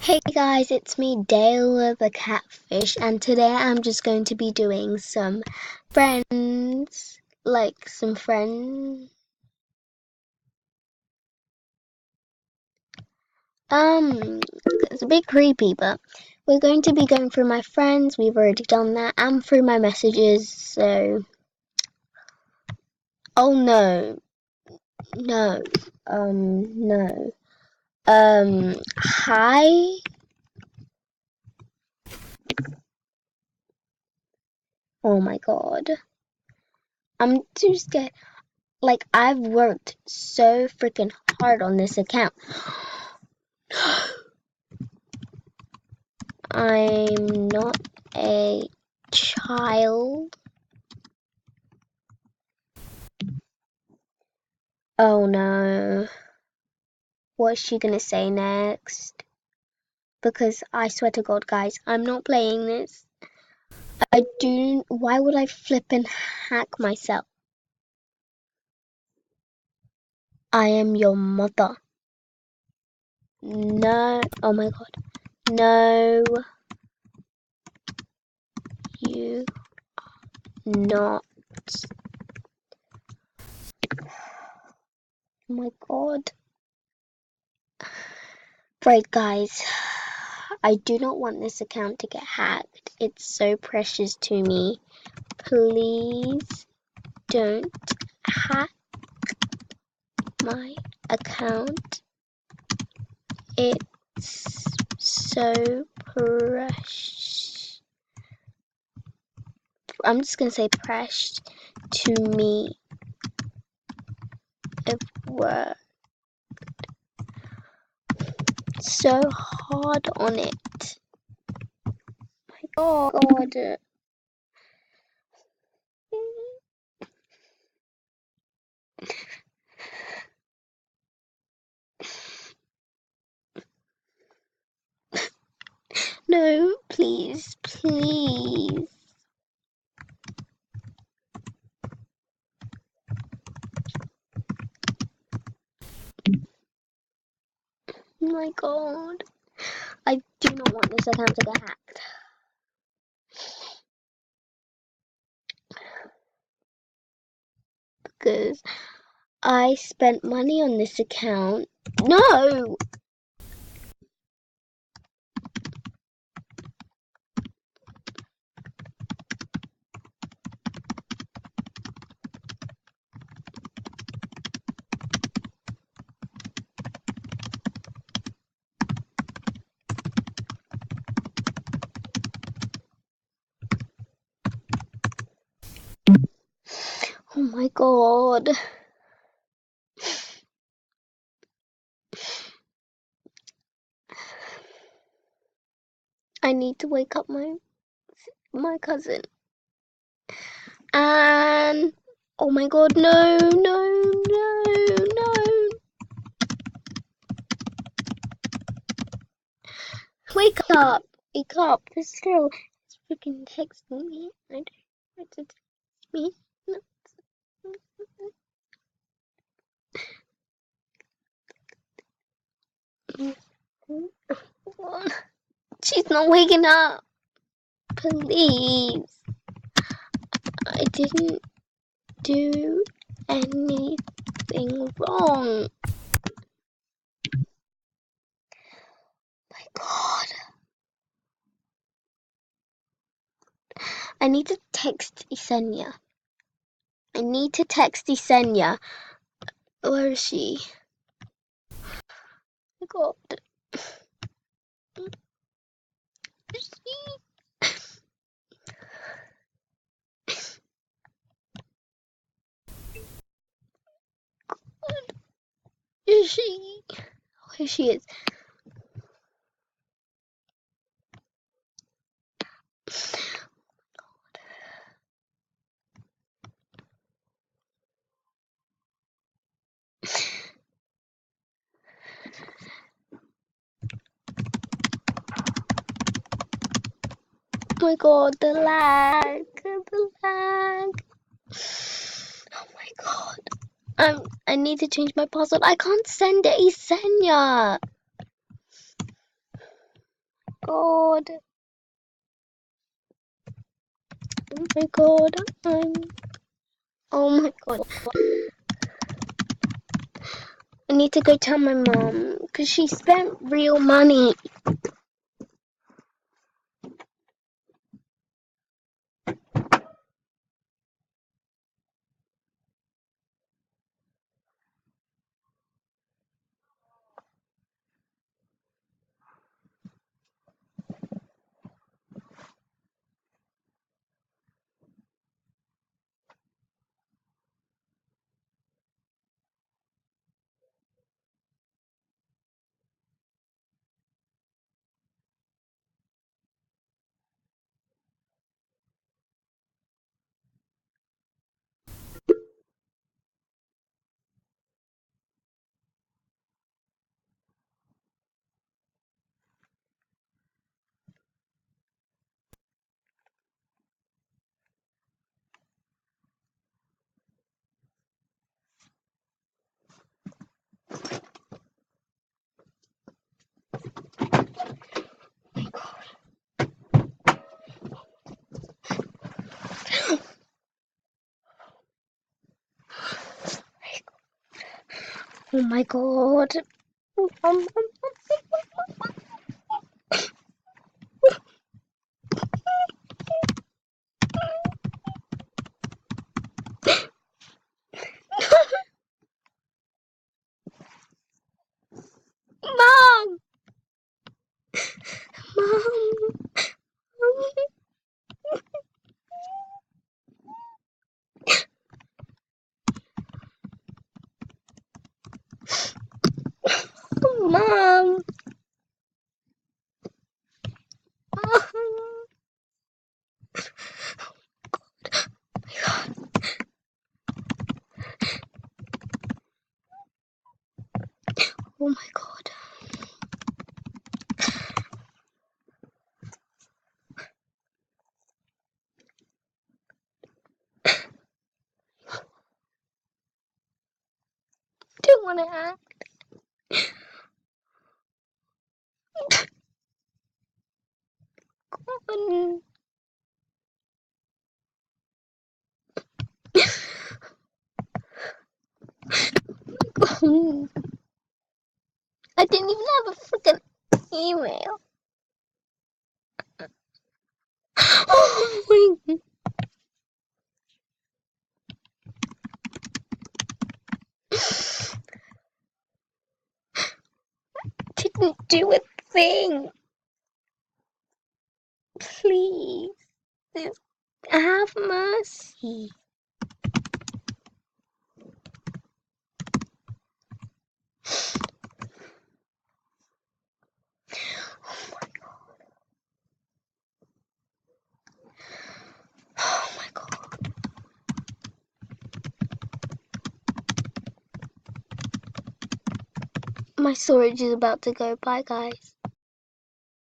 Hey guys, it's me, Dale the Catfish, and today I'm just going to be doing some friends, like some friends. It's a bit creepy, but we're going to be going through my friends. We've already done that, and through my messages. So, oh no, no, no. Hi. Oh my God, I'm too scared. Like I've worked so freaking hard on this account. I'm not a child. Oh no. What's she gonna say next? Because I swear to God, guys, I'm not playing this. Why would I flip and hack myself? I am your mother. No. Oh my God. No. You not. Oh my God. Right, guys. I do not want this account to get hacked. It's so precious to me. Please don't hack my account. It's so precious. I'm just gonna say precious to me. I've worked so hard on it. Oh God. No, please, please. Oh my God. I do not want this account to get hacked. Because I spent money on this account. No! Oh my God. I need to wake up my cousin. And oh my God, no, no, no, no. Wake up. Wake up. This girl is freaking texting me. I don't want to text me. No. She's not waking up. Please. I didn't do anything wrong. My God. I need to text Isenia. I need to text Isenia. Where is she? My God. Is she? Where she is. Oh my God, the lag. The lag. Oh my God. I need to change my password. I can't send it, Isenia. God. Oh my God. Oh my God. I need to go tell my mom because she spent real money. Oh my God. Mom. Mom. Mom. Oh my God. Don't want to act. I didn't even have a freaking email. Oh my God. Didn't do a thing. Please. Have mercy. Oh my God. My storage is about to go. Bye, guys.